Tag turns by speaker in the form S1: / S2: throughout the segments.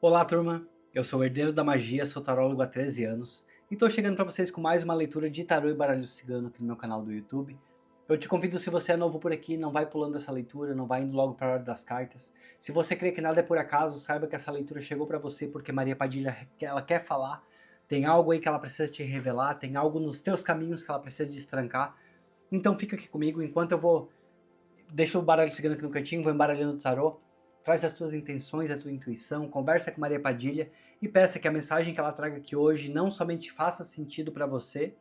S1: Olá, turma! Eu sou o Herdeiro da Magia, sou tarólogo há 13 anos e estou chegando para vocês com mais uma leitura de tarô e baralho cigano aqui no meu canal do YouTube. Eu te convido, se você é novo por aqui, não vai pulando essa leitura, não vai indo logo para a hora das cartas. Se você crê que nada é por acaso, saiba que essa leitura chegou para você porque Maria Padilha ela quer falar, tem algo aí que ela precisa te revelar, tem algo nos teus caminhos que ela precisa destrancar. Então fica aqui comigo enquanto eu vou... Deixa o baralho cigano aqui no cantinho, vou embaralhando o tarô. Traz as tuas intenções, a tua intuição, conversa com Maria Padilha e peça que a mensagem que ela traga aqui hoje não somente faça sentido para você,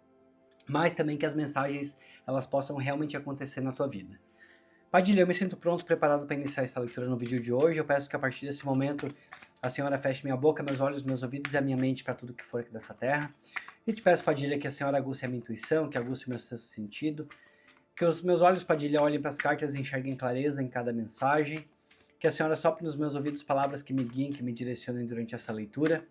S1: mas também que as mensagens elas possam realmente acontecer na tua vida. Padilha, eu me sinto pronto, preparado para iniciar essa leitura no vídeo de hoje. Eu peço que a partir desse momento a senhora feche minha boca, meus olhos, meus ouvidos e a minha mente para tudo que for aqui dessa terra. E te peço, Padilha, que a senhora aguce a minha intuição, que aguce o meu sexto sentido, que os meus olhos, Padilha, olhem para as cartas e enxerguem clareza em cada mensagem. Que a senhora sopre nos meus ouvidos palavras que me guiem, que me direcionem durante essa leitura.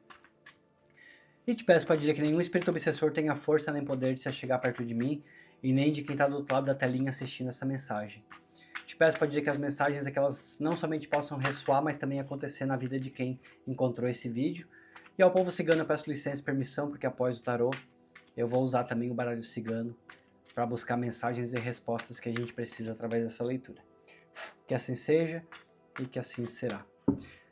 S1: E te peço, Padilha, que nenhum espírito obsessor tenha força nem poder de se chegar perto de mim e nem de quem está do outro lado da telinha assistindo essa mensagem. Te peço, Padilha, que as mensagens aquelas não somente possam ressoar, mas também acontecer na vida de quem encontrou esse vídeo. E ao povo cigano eu peço licença e permissão, porque após o tarô eu vou usar também o baralho cigano para buscar mensagens e respostas que a gente precisa através dessa leitura. Que assim seja. E que assim será.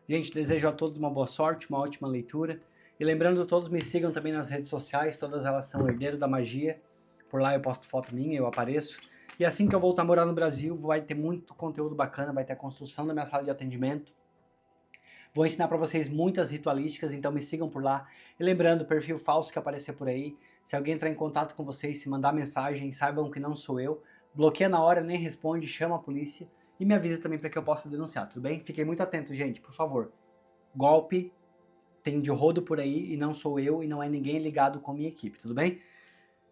S1: Gente, desejo a todos uma boa sorte, uma ótima leitura. E lembrando, todos me sigam também nas redes sociais, todas elas são Herdeiro da Magia. Por lá eu posto foto minha, eu apareço. E assim que eu voltar a morar no Brasil, vai ter muito conteúdo bacana, vai ter a construção da minha sala de atendimento. Vou ensinar para vocês muitas ritualísticas, então me sigam por lá. E lembrando, o perfil falso que aparecer por aí, se alguém entrar em contato com vocês, se mandar mensagem, saibam que não sou eu. Bloqueia na hora, nem responde, chama a polícia. E me avisa também para que eu possa denunciar, tudo bem? Fiquem muito atentos, gente, por favor. Golpe tem de rodo por aí e não sou eu e não é ninguém ligado com a minha equipe, tudo bem?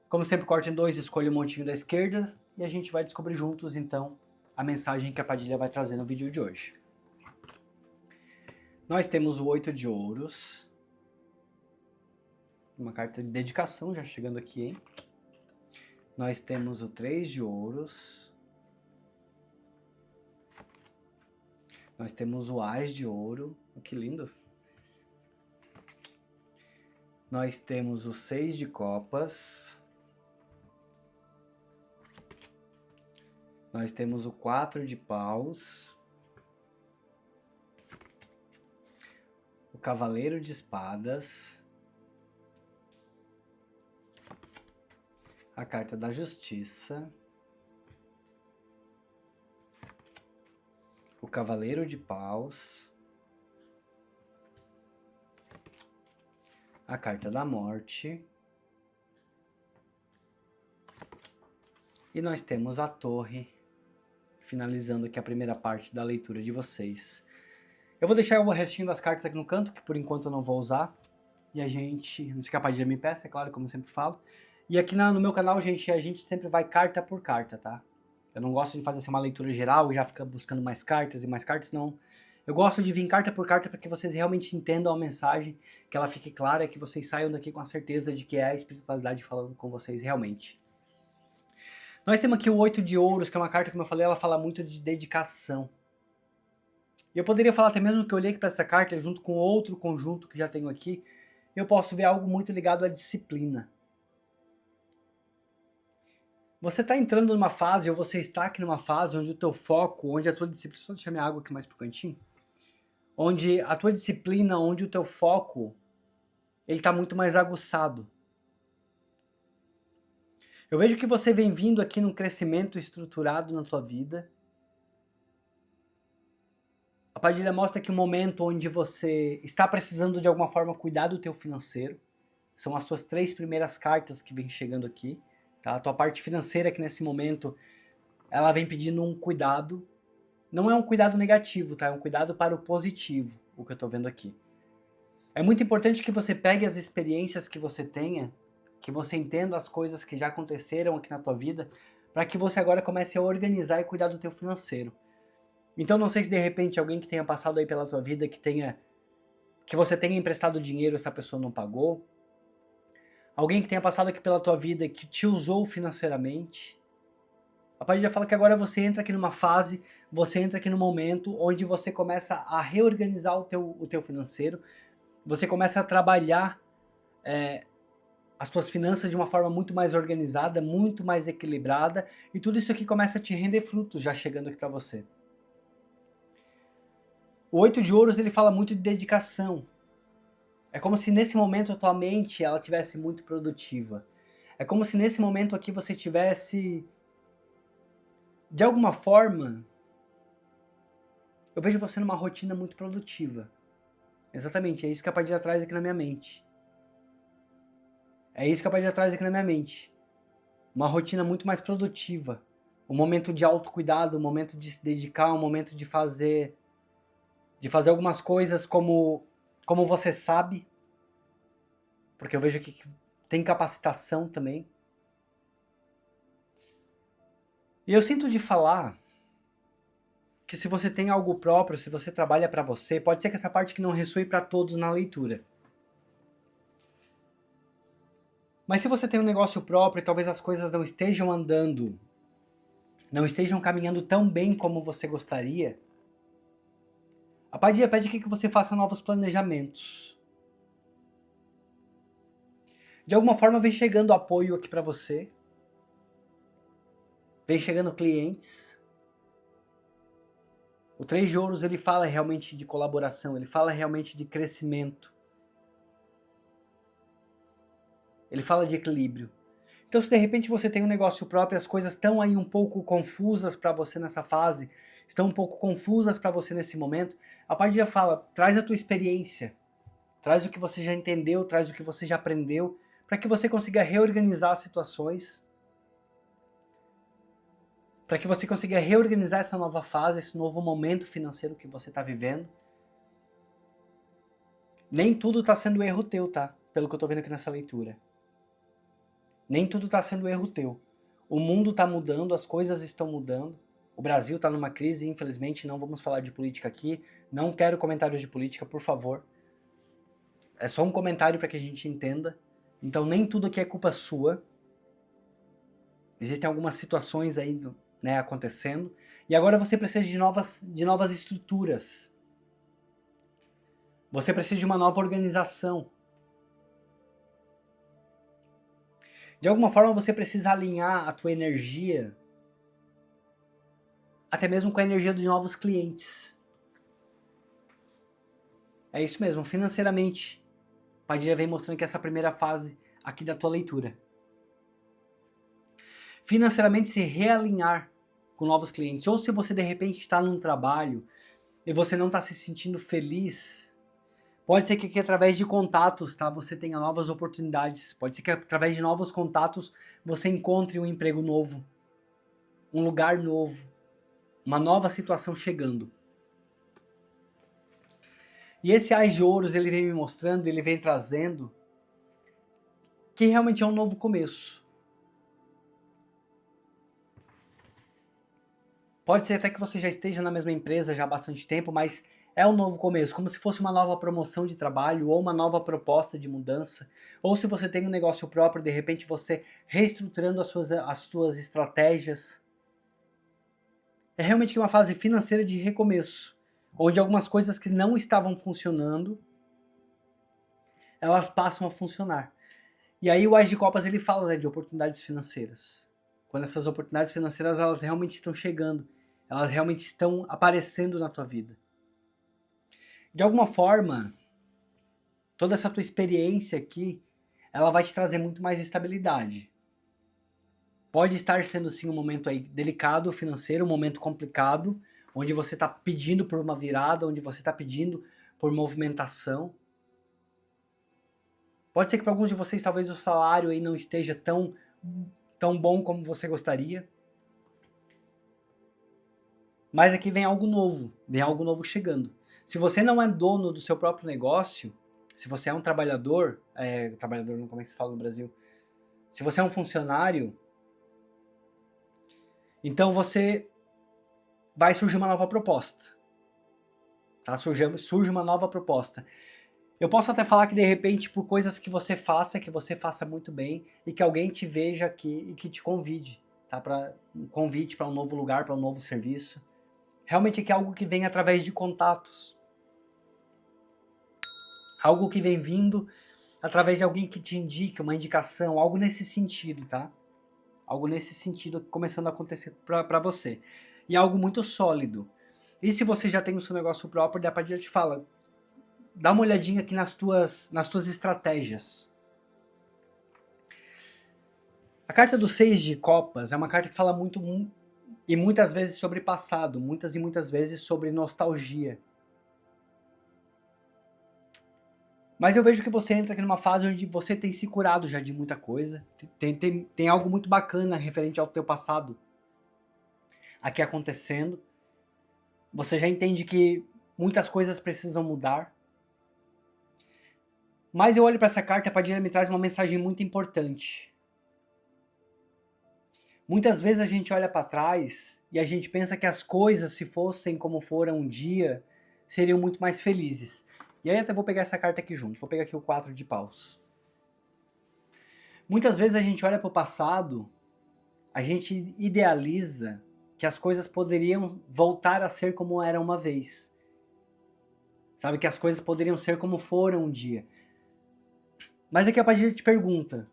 S1: Como sempre, corte em dois, escolha o montinho da esquerda e a gente vai descobrir juntos, então, a mensagem que a Padilha vai trazer no vídeo de hoje. Nós temos o 8 de ouros. Uma carta de dedicação já chegando aqui, hein? Nós temos o 3 de ouros. Nós temos o Ás de ouro, que lindo. Nós temos o 6 de copas. Nós temos o 4 de paus. O Cavaleiro de espadas. A carta da justiça. O Cavaleiro de paus, a carta da morte, e nós temos a torre, finalizando aqui a primeira parte da leitura de vocês. Eu vou deixar o restinho das cartas aqui no canto, que por enquanto eu não vou usar, e a gente, não se capaz de me peça, é claro, como eu sempre falo. E aqui no meu canal, gente, a gente sempre vai carta por carta, tá? Eu não gosto de fazer assim, uma leitura geral e já ficar buscando mais cartas e mais cartas, não. Eu gosto de vir carta por carta para que vocês realmente entendam a mensagem, que ela fique clara, que vocês saiam daqui com a certeza de que é a espiritualidade falando com vocês realmente. Nós temos aqui o 8 de ouros, que é uma carta, como eu falei, ela fala muito de dedicação. E eu poderia falar até mesmo que eu olhei aqui para essa carta, junto com outro conjunto que já tenho aqui, eu posso ver algo muito ligado à disciplina. Você está entrando numa fase, ou você está aqui numa fase, onde o teu foco, onde a tua disciplina... Só deixar minha água aqui mais pro cantinho. Onde a tua disciplina, onde o teu foco, ele está muito mais aguçado. Eu vejo que você vem vindo aqui num crescimento estruturado na tua vida. A Padilha mostra aqui um momento onde você está precisando de alguma forma cuidar do teu financeiro. São as tuas 3 primeiras cartas que vem chegando aqui. Tá? A tua parte financeira aqui nesse momento, ela vem pedindo um cuidado. Não é um cuidado negativo, tá? É um cuidado para o positivo, o que eu tô vendo aqui. É muito importante que você pegue as experiências que você tenha, que você entenda as coisas que já aconteceram aqui na tua vida, para que você agora comece a organizar e cuidar do teu financeiro. Então não sei se de repente alguém que tenha passado aí pela tua vida, que você tenha emprestado dinheiro e essa pessoa não pagou, alguém que tenha passado aqui pela tua vida que te usou financeiramente. A Padilha fala que agora você entra aqui numa fase você entra aqui no momento onde você começa a reorganizar o teu financeiro, você começa a trabalhar as tuas finanças de uma forma muito mais organizada, muito mais equilibrada, e tudo isso aqui começa a te render frutos já chegando aqui para você. O 8 de ouros, ele fala muito de dedicação. É como se nesse momento a tua mente ela tivesse muito produtiva. É como se nesse momento aqui você tivesse, de alguma forma, eu vejo você numa rotina muito produtiva. Exatamente, é isso que a partir de trás aqui na minha mente. É isso que a partir de trás aqui na minha mente. Uma rotina muito mais produtiva. Um momento de autocuidado, um momento de se dedicar, um momento de fazer algumas coisas como você sabe. Porque eu vejo que tem capacitação também. E eu sinto de falar que se você tem algo próprio, se você trabalha para você, pode ser que essa parte que não ressoe para todos na leitura. Mas se você tem um negócio próprio e talvez as coisas não estejam andando, não estejam caminhando tão bem como você gostaria, a Padia pede que você faça novos planejamentos. De alguma forma vem chegando apoio aqui para você, vem chegando clientes. O 3 de ouros ele fala realmente de colaboração, ele fala realmente de crescimento. Ele fala de equilíbrio. Então se de repente você tem um negócio próprio, as coisas estão aí um pouco confusas para você nessa fase, estão um pouco confusas para você nesse momento, a Padia fala, traz a tua experiência, traz o que você já entendeu, traz o que você já aprendeu, para que você consiga reorganizar as situações, para que você consiga reorganizar essa nova fase, esse novo momento financeiro que você está vivendo. Nem tudo está sendo erro teu, tá? Pelo que eu estou vendo aqui nessa leitura. Nem tudo está sendo erro teu. O mundo está mudando, as coisas estão mudando. O Brasil está numa crise, infelizmente, não vamos falar de política aqui. Não quero comentários de política, por favor. É só um comentário para que a gente entenda. Então nem tudo aqui é culpa sua. Existem algumas situações aí acontecendo. E agora você precisa de novas estruturas. Você precisa de uma nova organização. De alguma forma você precisa alinhar a tua energia, até mesmo com a energia de novos clientes. É isso mesmo, financeiramente. O Padilha vem mostrando que essa primeira fase aqui da tua leitura. Financeiramente se realinhar com novos clientes. Ou se você de repente está num trabalho e você não está se sentindo feliz, pode ser que aqui através de contatos, tá, você tenha novas oportunidades. Pode ser que através de novos contatos você encontre um emprego novo, um lugar novo, uma nova situação chegando. E esse Ás de Ouros, ele vem me mostrando, ele vem trazendo que realmente é um novo começo. Pode ser até que você já esteja na mesma empresa já há bastante tempo, mas é um novo começo, como se fosse uma nova promoção de trabalho ou uma nova proposta de mudança. Ou se você tem um negócio próprio, de repente você reestruturando as suas estratégias. É realmente uma fase financeira de recomeço, onde algumas coisas que não estavam funcionando, elas passam a funcionar. E aí o Ás de Copas ele fala, de oportunidades financeiras. Quando essas oportunidades financeiras elas realmente estão chegando, elas realmente estão aparecendo na tua vida. De alguma forma, toda essa tua experiência aqui, ela vai te trazer muito mais estabilidade. Pode estar sendo sim um momento aí delicado financeiro, um momento complicado, onde você está pedindo por uma virada, onde você está pedindo por movimentação. Pode ser que para alguns de vocês talvez o salário aí não esteja tão bom como você gostaria. Mas aqui vem algo novo chegando. Se você não é dono do seu próprio negócio, se você é um trabalhador, como é que se fala no Brasil? Se você é um funcionário, então vai surgir uma nova proposta. Tá? Surge uma nova proposta. Eu posso até falar que de repente por coisas que você faça muito bem e que alguém te veja aqui e que te convide, tá? Um convite para um novo lugar, para um novo serviço. Realmente aqui é algo que vem através de contatos. Algo que vem vindo através de alguém que te indique, uma indicação, algo nesse sentido, tá? Algo nesse sentido começando a acontecer para você. E algo muito sólido. E se você já tem o seu negócio próprio, daí a partir te fala, dá uma olhadinha aqui nas tuas estratégias. A carta do 6 de copas é uma carta que fala muito e muitas vezes sobre passado, muitas e muitas vezes sobre nostalgia. Mas eu vejo que você entra aqui numa fase onde você tem se curado já de muita coisa. Tem algo muito bacana referente ao teu passado aqui acontecendo. Você já entende que muitas coisas precisam mudar. Mas eu olho para essa carta, a Padilha me traz uma mensagem muito importante. Muitas vezes a gente olha para trás e a gente pensa que as coisas, se fossem como foram um dia, seriam muito mais felizes. E aí até vou pegar essa carta aqui junto. Vou pegar aqui o 4 de paus. Muitas vezes a gente olha para o passado, a gente idealiza que as coisas poderiam voltar a ser como eram uma vez. Sabe, que as coisas poderiam ser como foram um dia. Mas aqui a Padilha te pergunta,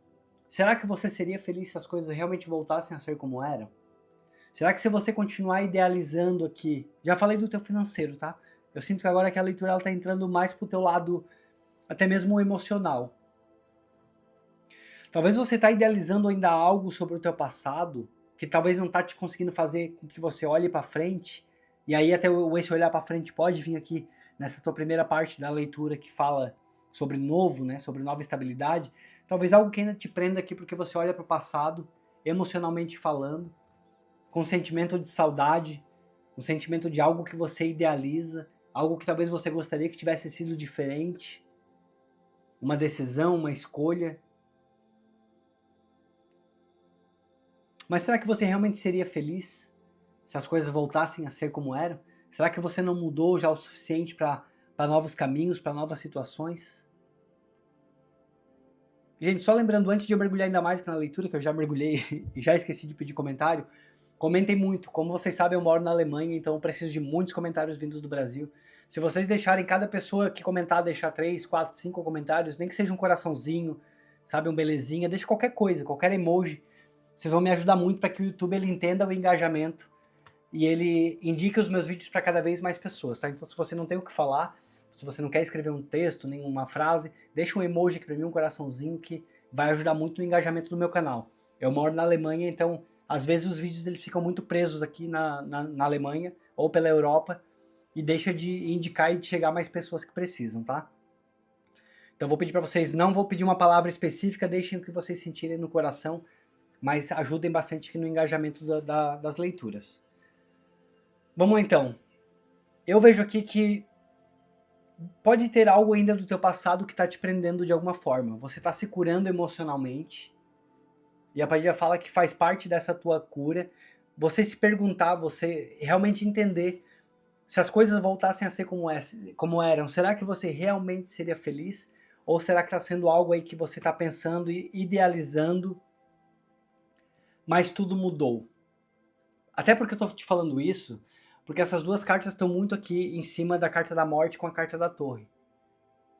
S1: será que você seria feliz se as coisas realmente voltassem a ser como eram? Será que se você continuar idealizando aqui... Já falei do teu financeiro, tá? Eu sinto que agora que a leitura está entrando mais pro teu lado, até mesmo emocional. Talvez você está idealizando ainda algo sobre o teu passado, que talvez não está te conseguindo fazer com que você olhe para frente, e aí até esse olhar para frente pode vir aqui nessa tua primeira parte da leitura que fala sobre novo, né, sobre nova estabilidade. Talvez algo que ainda te prenda aqui porque você olha para o passado, emocionalmente falando, com um sentimento de saudade, um sentimento de algo que você idealiza, algo que talvez você gostaria que tivesse sido diferente, uma decisão, uma escolha. Mas será que você realmente seria feliz se as coisas voltassem a ser como eram? Será que você não mudou já o suficiente para novos caminhos, para novas situações? Gente, só lembrando, antes de eu mergulhar ainda mais na leitura, que eu já mergulhei e já esqueci de pedir comentário, comentem muito. Como vocês sabem, eu moro na Alemanha, então eu preciso de muitos comentários vindos do Brasil. Se vocês deixarem cada pessoa que comentar, deixar 3, 4, 5 comentários, nem que seja um coraçãozinho, sabe, um belezinha, deixa qualquer coisa, qualquer emoji. Vocês vão me ajudar muito para que o YouTube ele entenda o engajamento e ele indique os meus vídeos para cada vez mais pessoas, tá? Então se você não tem o que falar, se você não quer escrever um texto, nenhuma frase, deixa um emoji aqui para mim, um coraçãozinho, que vai ajudar muito no engajamento do meu canal. Eu moro na Alemanha, então às vezes os vídeos eles ficam muito presos aqui na Alemanha ou pela Europa e deixa de indicar e de chegar a mais pessoas que precisam, tá? Então vou pedir para vocês, não vou pedir uma palavra específica, deixem o que vocês sentirem no coração, mas ajudem bastante aqui no engajamento das leituras. Vamos lá então. Eu vejo aqui que pode ter algo ainda do teu passado que está te prendendo de alguma forma. Você está se curando emocionalmente. E a Padilha fala que faz parte dessa tua cura. Você se perguntar, você realmente entender se as coisas voltassem a ser como eram. Será que você realmente seria feliz? Ou será que está sendo algo aí que você está pensando e idealizando, mas tudo mudou? Até porque eu estou te falando isso, porque essas duas cartas estão muito aqui em cima da carta da morte com a carta da torre.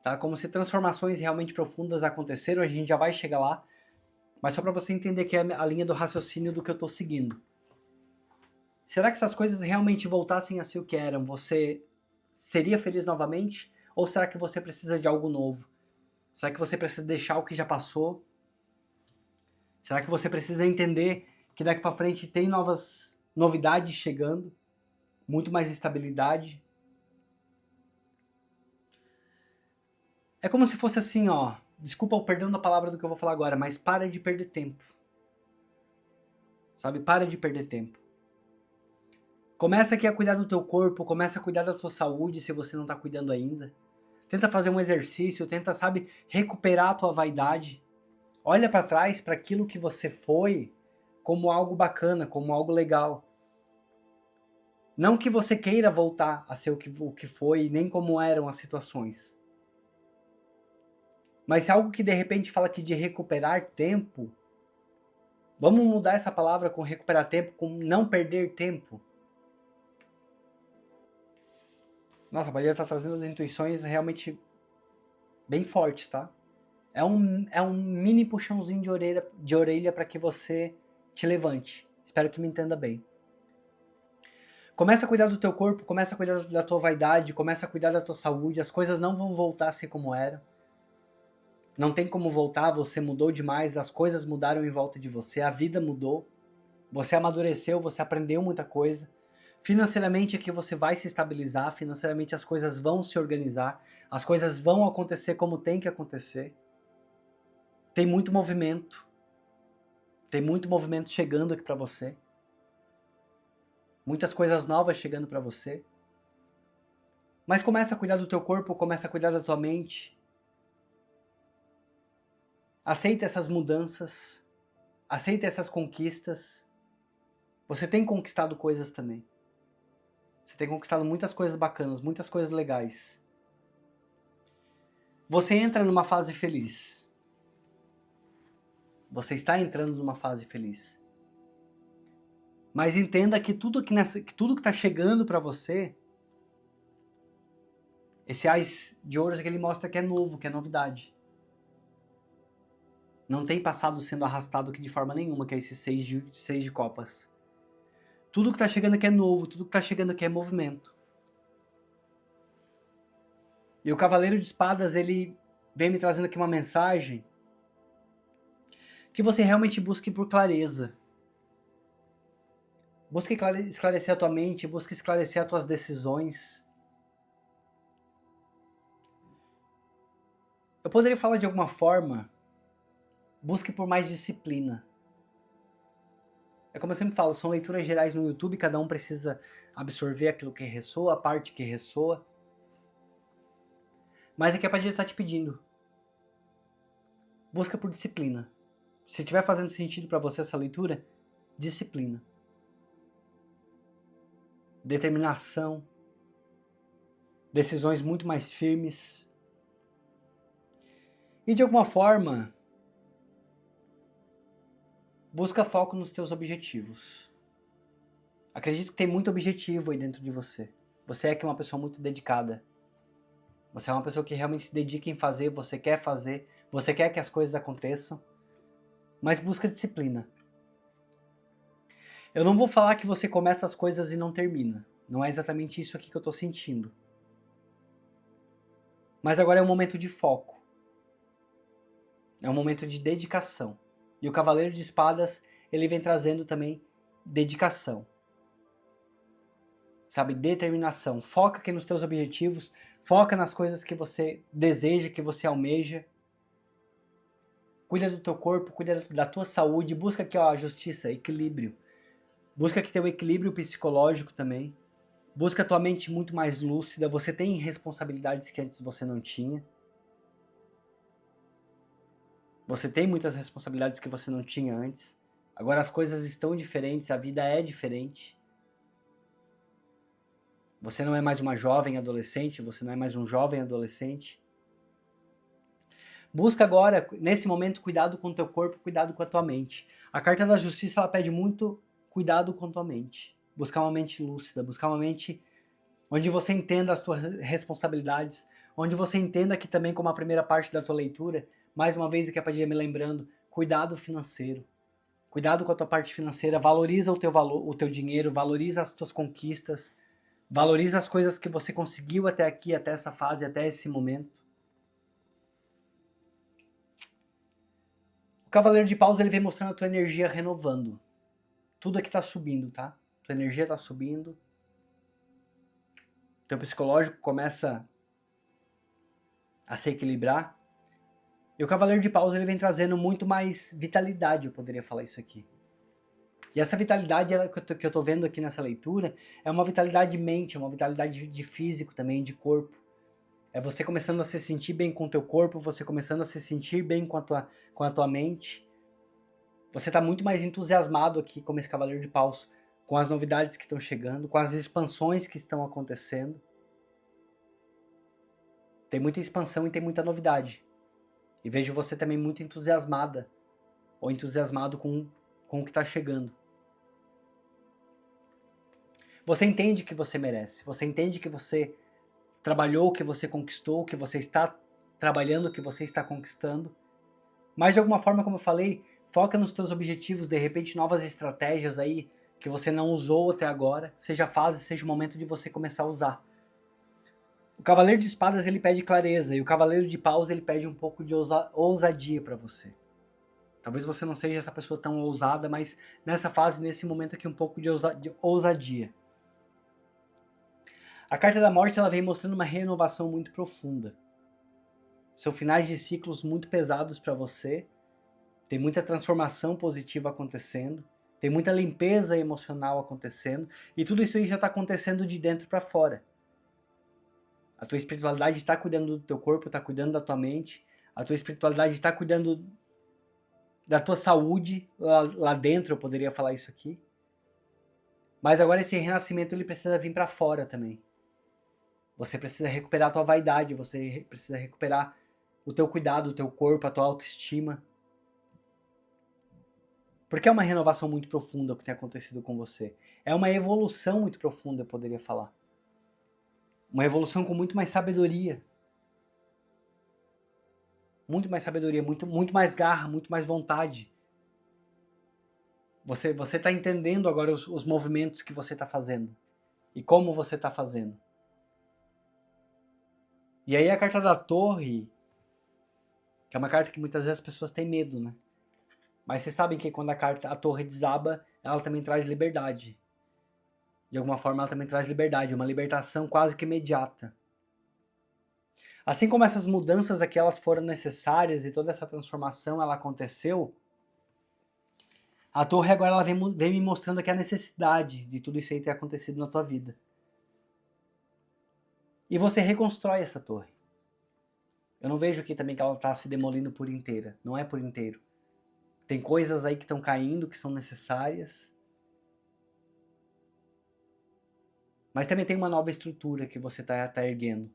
S1: Tá? Como se transformações realmente profundas aconteceram, a gente já vai chegar lá, mas só para você entender que é a linha do raciocínio do que eu estou seguindo. Será que essas coisas realmente voltassem a ser o que eram? Você seria feliz novamente? Ou será que você precisa de algo novo? Será que você precisa deixar o que já passou? Será que você precisa entender que daqui para frente tem novas novidades chegando? Muito mais estabilidade? É como se fosse assim, ó. Desculpa o perdão da palavra do que eu vou falar agora, mas para de perder tempo. Sabe? Para de perder tempo. Começa aqui a cuidar do teu corpo, começa a cuidar da tua saúde se você não tá cuidando ainda. Tenta fazer um exercício, tenta, sabe, recuperar a tua vaidade. Olha para trás, para aquilo que você foi, como algo bacana, como algo legal. Não que você queira voltar a ser o que foi, nem como eram as situações. Mas se é algo que de repente fala aqui de recuperar tempo, vamos mudar essa palavra com recuperar tempo, com não perder tempo. Nossa, a Bahia tá trazendo as intuições realmente bem fortes, tá? É um mini puxãozinho de orelha para que você te levante. Espero que me entenda bem. Começa a cuidar do teu corpo, começa a cuidar da tua vaidade, começa a cuidar da tua saúde. As coisas não vão voltar a ser como eram. Não tem como voltar, você mudou demais, as coisas mudaram em volta de você, a vida mudou. Você amadureceu, você aprendeu muita coisa. Financeiramente aqui você vai se estabilizar, financeiramente as coisas vão se organizar, as coisas vão acontecer como tem que acontecer. Tem muito movimento chegando aqui para você. Muitas coisas novas chegando para você. Mas começa a cuidar do teu corpo, começa a cuidar da tua mente. Aceita essas mudanças, aceita essas conquistas. Você tem conquistado coisas também. Você tem conquistado muitas coisas bacanas, muitas coisas legais. Você entra numa fase feliz. Você está entrando numa fase feliz. Mas entenda que tudo que está chegando para você, esse ás de ouros que ele mostra que é novo, que é novidade. Não tem passado sendo arrastado aqui de forma nenhuma, que é esse seis de copas. Tudo que está chegando aqui é novo, tudo que está chegando aqui é movimento. E o Cavaleiro de Espadas, ele vem me trazendo aqui uma mensagem que você realmente busque por clareza. Busque esclarecer a tua mente, busque esclarecer as tuas decisões. Eu poderia falar de alguma forma, busque por mais disciplina. É como eu sempre falo, são leituras gerais no YouTube, cada um precisa absorver aquilo que ressoa, a parte que ressoa. Mas aqui a Padilha está te pedindo. Busca por disciplina. Se estiver fazendo sentido para você essa leitura, disciplina. Determinação. Decisões muito mais firmes. E de alguma forma, busca foco nos teus objetivos. Acredito que tem muito objetivo aí dentro de você. Você é que é uma pessoa muito dedicada. Você é uma pessoa que realmente se dedica em fazer, você quer que as coisas aconteçam, mas busca disciplina. Eu não vou falar que você começa as coisas e não termina. Não é exatamente isso aqui que eu estou sentindo. Mas agora é um momento de foco. É um momento de dedicação. E o Cavaleiro de Espadas, ele vem trazendo também dedicação. Sabe, determinação. Foca aqui nos teus objetivos, foca nas coisas que você deseja, que você almeja. Cuida do teu corpo, cuida da tua saúde, busca aqui a justiça, equilíbrio. Busca aqui ter o equilíbrio psicológico também. Busca a tua mente muito mais lúcida, você tem responsabilidades que antes você não tinha. Você tem muitas responsabilidades que você não tinha antes. Agora as coisas estão diferentes, a vida é diferente. Você não é mais uma jovem adolescente, você não é mais um jovem adolescente. Busca agora, nesse momento, cuidado com o teu corpo, cuidado com a tua mente. A Carta da Justiça, ela pede muito cuidado com a tua mente. Buscar uma mente lúcida, buscar uma mente onde você entenda as tuas responsabilidades, onde você entenda que também, como a primeira parte da tua leitura, mais uma vez aqui a Padilha me lembrando, cuidado financeiro. Cuidado com a tua parte financeira, valoriza o teu valor, o teu dinheiro, valoriza as tuas conquistas, valoriza as coisas que você conseguiu até aqui, até essa fase, até esse momento. O Cavaleiro de Paus, ele vem mostrando a tua energia renovando. Tudo aqui tá subindo, tá? Tua energia tá subindo. Teu psicológico começa a se equilibrar. E o Cavaleiro de Paus, ele vem trazendo muito mais vitalidade, eu poderia falar isso aqui. E essa vitalidade que eu tô vendo aqui nessa leitura é uma vitalidade de mente, é uma vitalidade de físico também, de corpo. É você começando a se sentir bem com o teu corpo, você começando a se sentir bem com a tua mente. Você está muito mais entusiasmado aqui como esse Cavaleiro de Paus, com as novidades que estão chegando, com as expansões que estão acontecendo. Tem muita expansão e tem muita novidade. E vejo você também muito entusiasmada, ou entusiasmado com o que está chegando. Você entende que você merece, você entende que você trabalhou, o que você conquistou, o que você está trabalhando, o que você está conquistando. Mas de alguma forma, como eu falei, foca nos teus objetivos, de repente novas estratégias aí que você não usou até agora, seja a fase, seja o momento de você começar a usar. O Cavaleiro de Espadas ele pede clareza e o Cavaleiro de Paus ele pede um pouco de ousadia para você. Talvez você não seja essa pessoa tão ousada, mas nessa fase, nesse momento aqui, um pouco de ousadia. A carta da morte ela vem mostrando uma renovação muito profunda. São finais de ciclos muito pesados para você. Tem muita transformação positiva acontecendo. Tem muita limpeza emocional acontecendo. E tudo isso aí já está acontecendo de dentro para fora. A tua espiritualidade está cuidando do teu corpo, está cuidando da tua mente. A tua espiritualidade está cuidando da tua saúde lá dentro, eu poderia falar isso aqui. Mas agora esse renascimento ele precisa vir para fora também. Você precisa recuperar a tua vaidade, você precisa recuperar o teu cuidado, o teu corpo, a tua autoestima. Porque é uma renovação muito profunda o que tem acontecido com você. É uma evolução muito profunda, eu poderia falar. Uma evolução com muito mais sabedoria. Muito mais sabedoria, muito mais garra, muito mais vontade. Você está entendendo agora os movimentos que você está fazendo. E como você está fazendo. E aí a carta da Torre, que é uma carta que muitas vezes as pessoas têm medo, né? Mas vocês sabem que quando a Torre desaba, ela também traz liberdade. De alguma forma ela também traz liberdade, uma libertação quase que imediata. Assim como essas mudanças aqui elas foram necessárias e toda essa transformação ela aconteceu, a Torre agora ela vem me mostrando aqui a necessidade de tudo isso aí ter acontecido na tua vida. E você reconstrói essa torre. Eu não vejo aqui também que ela está se demolindo por inteira. Não é por inteiro. Tem coisas aí que estão caindo, que são necessárias. Mas também tem uma nova estrutura que você está erguendo.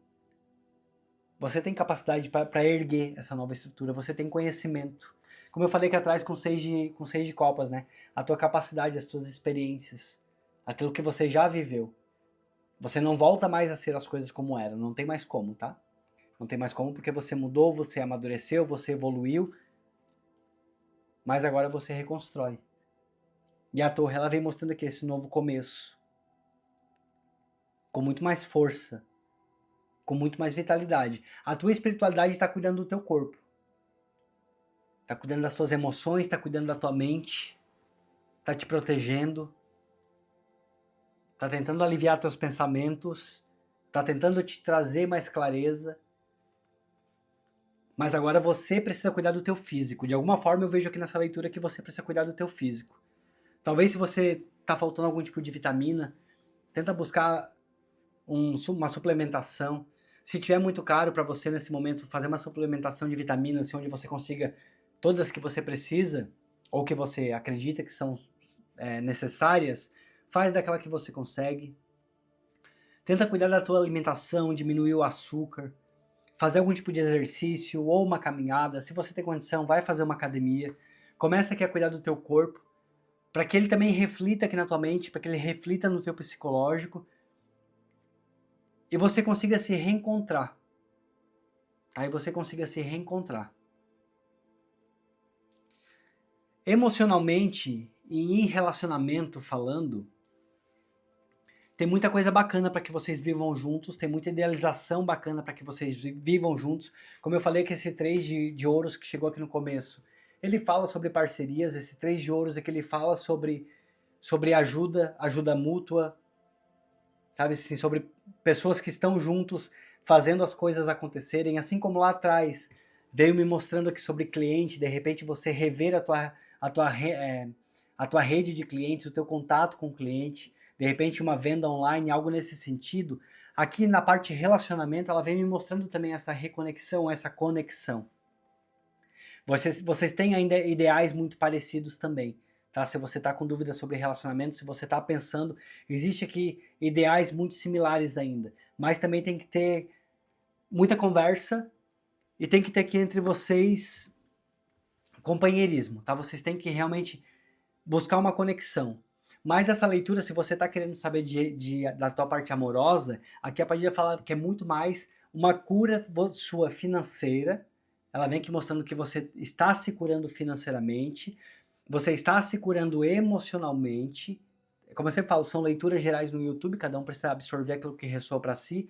S1: Você tem capacidade para erguer essa nova estrutura. Você tem conhecimento. Como eu falei aqui atrás com seis de copas, né? A tua capacidade, as tuas experiências. Aquilo que você já viveu. Você não volta mais a ser as coisas como eram. Não tem mais como, tá? Não tem mais como porque você mudou, você amadureceu, você evoluiu. Mas agora você reconstrói. E a Torre ela vem mostrando aqui esse novo começo. Com muito mais força. Com muito mais vitalidade. A tua espiritualidade está cuidando do teu corpo. Está cuidando das tuas emoções, está cuidando da tua mente. Está te protegendo. Está tentando aliviar teus pensamentos. Está tentando te trazer mais clareza. Mas agora você precisa cuidar do teu físico. De alguma forma eu vejo aqui nessa leitura que você precisa cuidar do teu físico. Talvez se você está faltando algum tipo de vitamina, tenta buscar uma suplementação. Se tiver muito caro para você nesse momento fazer uma suplementação de vitaminas, onde você consiga todas que você precisa, ou que você acredita que são necessárias, faz daquela que você consegue. Tenta cuidar da tua alimentação, diminuir o açúcar. Fazer algum tipo de exercício ou uma caminhada. Se você tem condição, vai fazer uma academia. Começa aqui a cuidar do teu corpo, para que ele também reflita aqui na tua mente, para que ele reflita no teu psicológico e você consiga se reencontrar. Aí você consiga se reencontrar. Emocionalmente e em relacionamento falando, tem muita coisa bacana para que vocês vivam juntos, tem muita idealização bacana para que vocês vivam juntos. Como eu falei que esse 3 de ouros que chegou aqui no começo, ele fala sobre parcerias, esse 3 de ouros é que ele fala sobre ajuda mútua, sabe assim, sobre pessoas que estão juntos fazendo as coisas acontecerem, assim como lá atrás veio me mostrando aqui sobre cliente, de repente você rever a tua rede de clientes, o teu contato com o cliente, de repente uma venda online, algo nesse sentido. Aqui na parte relacionamento, ela vem me mostrando também essa reconexão, essa conexão. Vocês têm ainda ideais muito parecidos também, tá? Se você está com dúvidas sobre relacionamento, se você está pensando, existe aqui ideais muito similares ainda, mas também tem que ter muita conversa e tem que ter aqui entre vocês companheirismo, tá? Vocês têm que realmente buscar uma conexão. Mas essa leitura, se você está querendo saber da tua parte amorosa, aqui a Padilha fala que é muito mais uma cura sua financeira. Ela vem aqui mostrando que você está se curando financeiramente, você está se curando emocionalmente. Como eu sempre falo, são leituras gerais no YouTube, cada um precisa absorver aquilo que ressoa para si,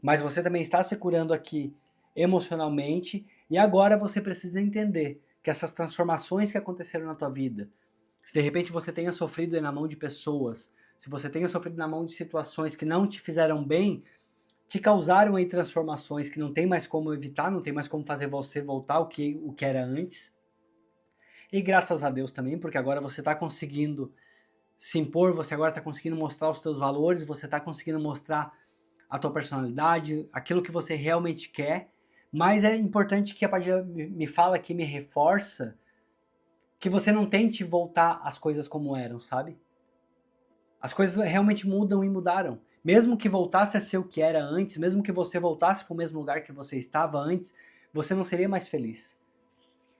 S1: mas você também está se curando aqui emocionalmente, e agora você precisa entender que essas transformações que aconteceram na tua vida, se de repente você tenha sofrido na mão de pessoas, se você tenha sofrido na mão de situações que não te fizeram bem, te causaram aí transformações que não tem mais como evitar, não tem mais como fazer você voltar o que era antes. E graças a Deus também, porque agora você está conseguindo se impor, você agora está conseguindo mostrar os teus valores, você está conseguindo mostrar a tua personalidade, aquilo que você realmente quer. Mas é importante que a Padilha me fala aqui, me reforça, que você não tente voltar às coisas como eram, sabe? As coisas realmente mudam e mudaram. Mesmo que voltasse a ser o que era antes, mesmo que você voltasse para o mesmo lugar que você estava antes, você não seria mais feliz.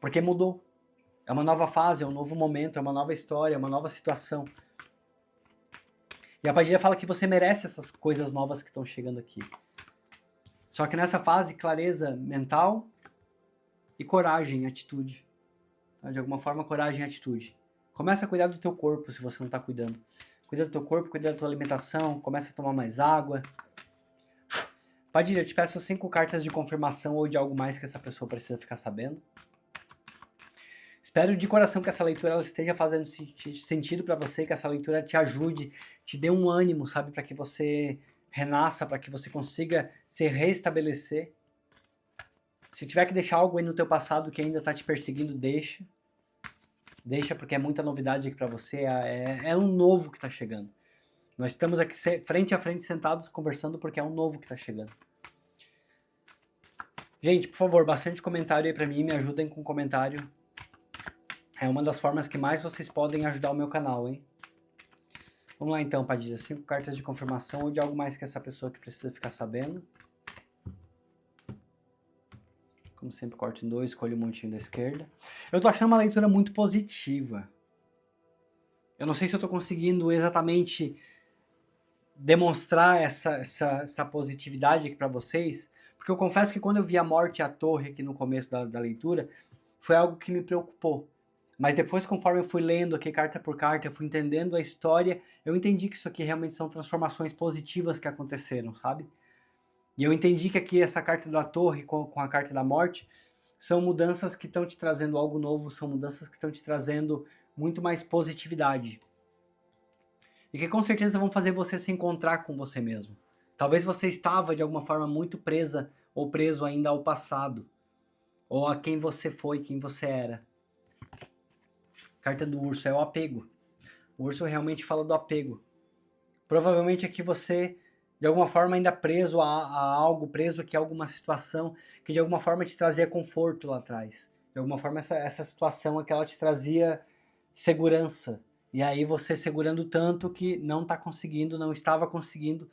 S1: Porque mudou. É uma nova fase, é um novo momento, é uma nova história, é uma nova situação. E a Padilha fala que você merece essas coisas novas que estão chegando aqui. Só que nessa fase, clareza mental e coragem, atitude. De alguma forma, coragem e atitude. Começa a cuidar do teu corpo se você não está cuidando. Cuida do teu corpo, cuida da tua alimentação, começa a tomar mais água. Padilha, eu te peço 5 cartas de confirmação ou de algo mais que essa pessoa precisa ficar sabendo. Espero de coração que essa leitura ela esteja fazendo sentido para você, que essa leitura te ajude, te dê um ânimo, sabe, para que você renasça, para que você consiga se restabelecer. Se tiver que deixar algo aí no teu passado que ainda está te perseguindo, deixa. Deixa, porque é muita novidade aqui para você, é um novo que está chegando. Nós estamos aqui frente a frente sentados conversando porque é um novo que está chegando. Gente, por favor, bastante comentário aí para mim, me ajudem com comentário. É uma das formas que mais vocês podem ajudar o meu canal, hein? Vamos lá então, Padilha, 5 cartas de confirmação ou de algo mais que essa pessoa que precisa ficar sabendo. Como sempre, corto em 2, escolho o montinho da esquerda. Eu tô achando uma leitura muito positiva. Eu não sei se eu tô conseguindo exatamente demonstrar essa positividade aqui para vocês, porque eu confesso que quando eu vi a morte e a torre aqui no começo da leitura, foi algo que me preocupou. Mas depois, conforme eu fui lendo aqui carta por carta, eu fui entendendo a história, eu entendi que isso aqui realmente são transformações positivas que aconteceram, sabe? E eu entendi que aqui essa carta da torre com a carta da morte são mudanças que estão te trazendo algo novo, são mudanças que estão te trazendo muito mais positividade. E que com certeza vão fazer você se encontrar com você mesmo. Talvez você estava de alguma forma muito presa ou preso ainda ao passado, ou a quem você foi, quem você era. Carta do urso é o apego. O urso realmente fala do apego. Provavelmente aqui você, de alguma forma, ainda preso a algo, preso aqui a alguma situação que de alguma forma te trazia conforto lá atrás. De alguma forma essa situação é que ela te trazia segurança. E aí você segurando tanto que não está conseguindo, não estava conseguindo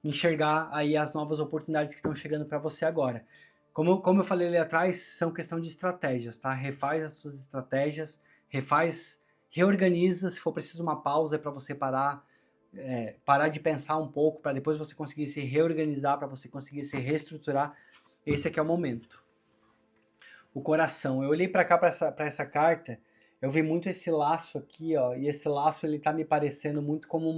S1: enxergar aí as novas oportunidades que estão chegando para você agora. Como eu falei ali atrás, são questão de estratégias, tá? Refaz as suas estratégias, reorganiza, se for preciso uma pausa para você parar de pensar um pouco, para depois você conseguir se reorganizar, para você conseguir se reestruturar. Esse aqui é o momento. O coração. Eu olhei para cá, para essa carta, eu vi muito esse laço aqui, ó, e esse laço ele tá me parecendo muito como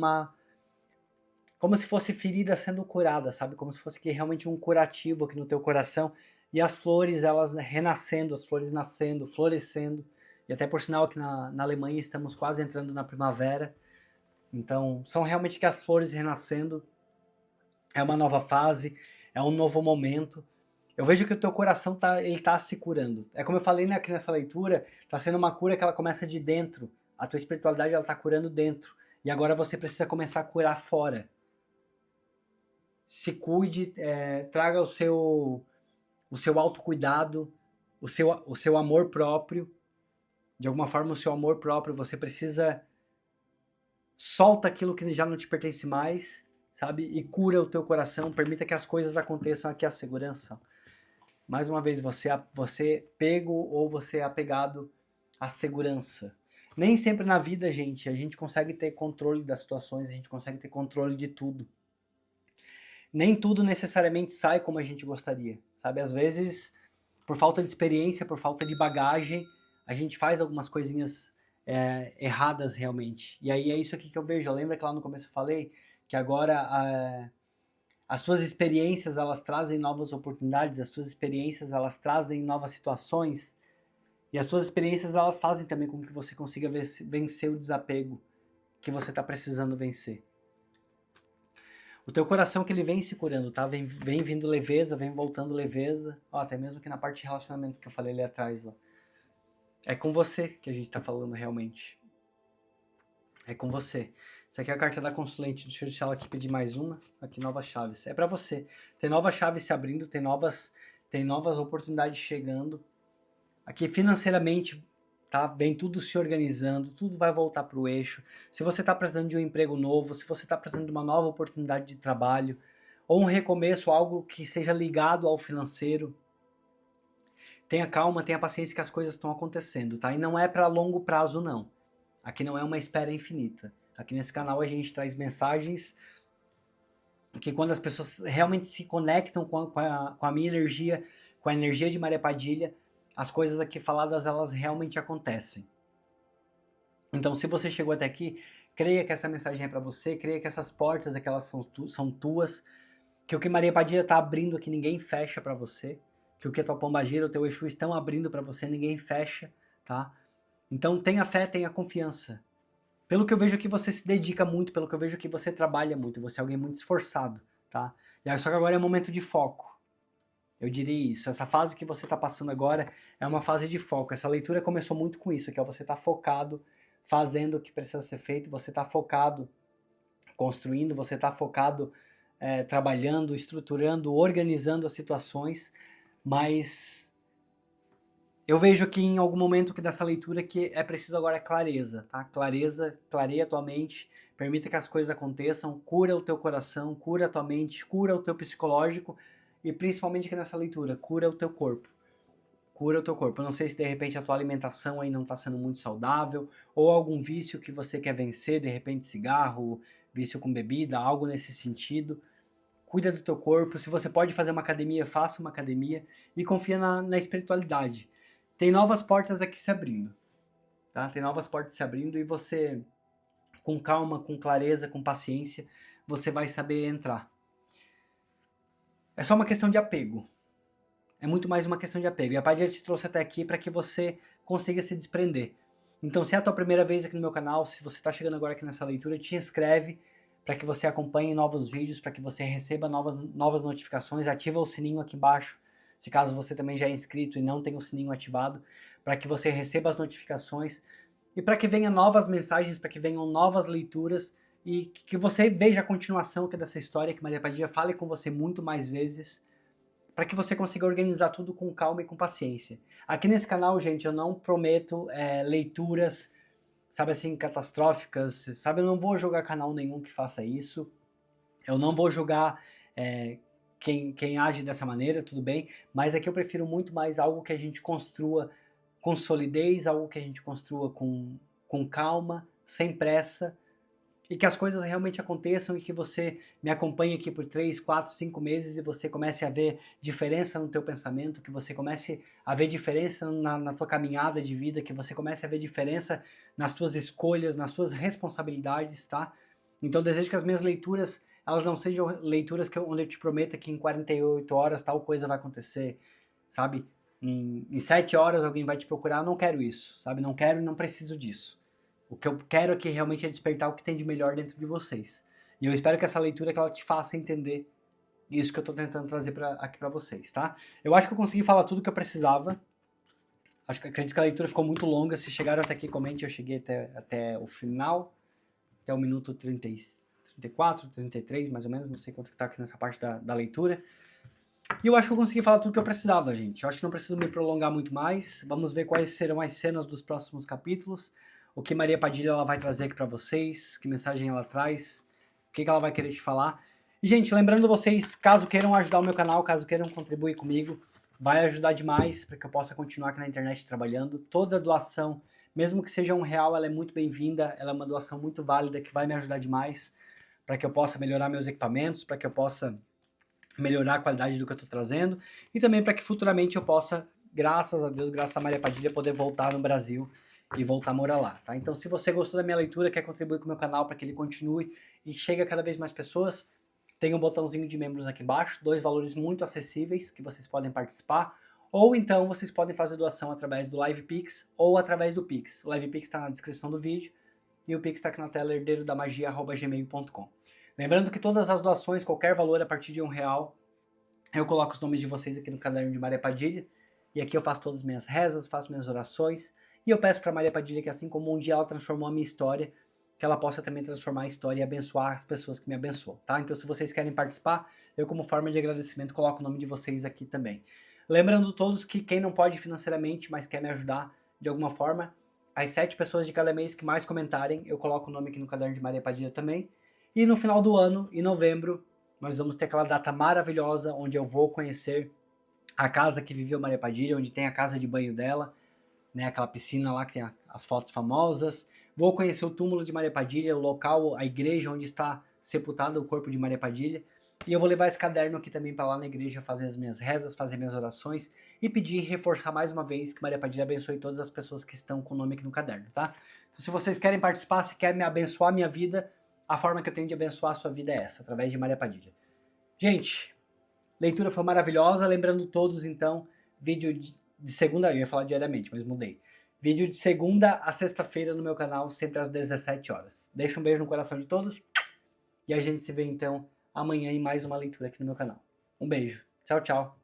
S1: se fosse ferida sendo curada, sabe? Como se fosse aqui realmente um curativo aqui no teu coração. E as flores, elas renascendo, as flores nascendo, florescendo. E até por sinal que na Alemanha estamos quase entrando na primavera. Então, são realmente que as flores renascendo. É uma nova fase, é um novo momento. Eu vejo que o teu coração ele tá se curando. É como eu falei aqui nessa leitura, tá sendo uma cura que ela começa de dentro. A tua espiritualidade, ela tá curando dentro. E agora você precisa começar a curar fora. Se cuide, traga o seu autocuidado, o seu amor próprio. De alguma forma, o seu amor próprio, você precisa solta aquilo que já não te pertence mais, sabe? E cura o teu coração, permita que as coisas aconteçam. Aqui a segurança. Mais uma vez, você pego ou você é apegado à segurança. Nem sempre na vida, gente, a gente consegue ter controle das situações, a gente consegue ter controle de tudo. Nem tudo necessariamente sai como a gente gostaria, sabe? Às vezes, por falta de experiência, por falta de bagagem, a gente faz algumas coisinhas erradas realmente. E aí é isso aqui que eu vejo. Lembra que lá no começo eu falei que agora as suas experiências, elas trazem novas oportunidades, as suas experiências, elas trazem novas situações, e as suas experiências, elas fazem também com que você consiga vencer o desapego que você está precisando vencer. O teu coração que ele vem se curando, tá? Vem vindo leveza, vem voltando leveza. Ó, até mesmo que na parte de relacionamento que eu falei ali atrás, ó. É com você que a gente tá falando realmente. É com você. Essa aqui é a carta da consulente. Deixa eu deixar ela aqui, pedir mais uma. Aqui, novas chaves. É pra você. Tem novas chaves se abrindo, tem novas oportunidades chegando. Aqui, financeiramente, tá? Vem tudo se organizando, tudo vai voltar pro eixo. Se você está precisando de um emprego novo, se você está precisando de uma nova oportunidade de trabalho, ou um recomeço, algo que seja ligado ao financeiro, tenha calma, tenha paciência que as coisas estão acontecendo, tá? E não é para longo prazo, não. Aqui não é uma espera infinita. Aqui nesse canal a gente traz mensagens que quando as pessoas realmente se conectam com a minha energia, com a energia de Maria Padilha, as coisas aqui faladas, elas realmente acontecem. Então, se você chegou até aqui, creia que essa mensagem é para você, creia que essas portas aqui, elas são tuas, que o que Maria Padilha está abrindo aqui, ninguém fecha para você, que o que a tua pombagira, o teu Exu estão abrindo para você, ninguém fecha, tá? Então, tenha fé, tenha confiança. Pelo que eu vejo aqui, você se dedica muito, pelo que eu vejo aqui, você trabalha muito, você é alguém muito esforçado, tá? Só que agora é momento de foco. Eu diria isso. Essa fase que você está passando agora é uma fase de foco. Essa leitura começou muito com isso, que é você está focado, fazendo o que precisa ser feito, você está focado construindo, você está focado trabalhando, estruturando, organizando as situações, mas eu vejo aqui em algum momento que dessa leitura que é preciso agora clareza, tá? Clareza, clareia a tua mente, permita que as coisas aconteçam, cura o teu coração, cura a tua mente, cura o teu psicológico, e principalmente aqui nessa leitura, cura o teu corpo. Cura o teu corpo. Eu não sei se de repente a tua alimentação aí não está sendo muito saudável, ou algum vício que você quer vencer, de repente cigarro, vício com bebida, algo nesse sentido. Cuida do teu corpo. Se você pode fazer uma academia, faça uma academia e confia na espiritualidade. Tem novas portas aqui se abrindo, tá? Tem novas portas se abrindo e você, com calma, com clareza, com paciência, você vai saber entrar. É só uma questão de apego. É muito mais uma questão de apego. E a Padilha te trouxe até aqui para que você consiga se desprender. Então, se é a tua primeira vez aqui no meu canal, se você está chegando agora aqui nessa leitura, te inscreve para que você acompanhe novos vídeos, para que você receba novas notificações, ativa o sininho aqui embaixo, se caso você também já é inscrito e não tem o sininho ativado, para que você receba as notificações e para que venham novas mensagens, para que venham novas leituras e que você veja a continuação aqui dessa história, que Maria Padilha fale com você muito mais vezes, para que você consiga organizar tudo com calma e com paciência. Aqui nesse canal, gente, eu não prometo leituras, sabe assim, catastróficas, sabe? Eu não vou julgar canal nenhum que faça isso, eu não vou julgar quem age dessa maneira, tudo bem, mas aqui eu prefiro muito mais algo que a gente construa com solidez, algo que a gente construa com calma, sem pressa, e que as coisas realmente aconteçam e que você me acompanhe aqui por 3, 4, 5 meses e você comece a ver diferença no teu pensamento, que você comece a ver diferença na tua caminhada de vida, que você comece a ver diferença nas tuas escolhas, nas tuas responsabilidades, tá? Então eu desejo que as minhas leituras, elas não sejam leituras onde eu te prometa que em 48 horas tal coisa vai acontecer, sabe? Em 7 horas alguém vai te procurar, eu não quero isso, sabe? Não quero e não preciso disso. O que eu quero aqui realmente é despertar o que tem de melhor dentro de vocês. E eu espero que essa leitura que ela te faça entender isso que eu estou tentando trazer aqui para vocês, tá? Eu acho que eu consegui falar tudo que eu precisava. Acredito que a leitura ficou muito longa. Se chegaram até aqui, comente. Eu cheguei até o final, até o minuto 34, 33, mais ou menos. Não sei quanto que tá aqui nessa parte da leitura. E eu acho que eu consegui falar tudo que eu precisava, gente. Eu acho que não preciso me prolongar muito mais. Vamos ver quais serão as cenas dos próximos capítulos. O que Maria Padilha ela vai trazer aqui para vocês, que mensagem ela traz, o que ela vai querer te falar. E, gente, lembrando vocês, caso queiram ajudar o meu canal, caso queiram contribuir comigo, vai ajudar demais para que eu possa continuar aqui na internet trabalhando. Toda doação Mesmo que seja R$1, ela é muito bem-vinda, ela é uma doação muito válida que vai me ajudar demais para que eu possa melhorar meus equipamentos, para que eu possa melhorar a qualidade do que eu estou trazendo e também para que futuramente eu possa, graças a Deus, graças a Maria Padilha, poder voltar no Brasil e voltar a morar lá, tá? Então, se você gostou da minha leitura, quer contribuir com o meu canal para que ele continue e chegue a cada vez mais pessoas, tem um botãozinho de membros aqui embaixo, 2 valores muito acessíveis que vocês podem participar, ou então vocês podem fazer doação através do LivePix ou através do Pix. O LivePix está na descrição do vídeo e o Pix está aqui na tela, herdeiro-da-magia@gmail.com. Lembrando que todas as doações, qualquer valor a partir de R$1, eu coloco os nomes de vocês aqui no caderno de Maria Padilha, e aqui eu faço todas as minhas rezas, faço minhas orações, e eu peço para Maria Padilha que assim como um dia ela transformou a minha história, que ela possa também transformar a história e abençoar as pessoas que me abençoam, tá? Então se vocês querem participar, eu como forma de agradecimento coloco o nome de vocês aqui também. Lembrando todos que quem não pode financeiramente, mas quer me ajudar de alguma forma, as 7 pessoas de cada mês que mais comentarem, eu coloco o nome aqui no caderno de Maria Padilha também. E no final do ano, em novembro, nós vamos ter aquela data maravilhosa onde eu vou conhecer a casa que viveu Maria Padilha, onde tem a casa de banho dela, né, aquela piscina lá que tem as fotos famosas. Vou conhecer o túmulo de Maria Padilha, o local, a igreja onde está sepultado o corpo de Maria Padilha. E eu vou levar esse caderno aqui também para lá na igreja fazer as minhas rezas, fazer minhas orações e pedir e reforçar mais uma vez que Maria Padilha abençoe todas as pessoas que estão com o nome aqui no caderno, tá? Então, se vocês querem participar, se querem me abençoar a minha vida, a forma que eu tenho de abençoar a sua vida é essa, através de Maria Padilha. Gente, leitura foi maravilhosa. Lembrando todos, então, vídeo de segunda, eu ia falar diariamente, mas mudei. Vídeo de segunda a sexta-feira no meu canal, sempre às 17 horas. Deixa um beijo no coração de todos e a gente se vê, então, amanhã em mais uma leitura aqui no meu canal. Um beijo. Tchau, tchau.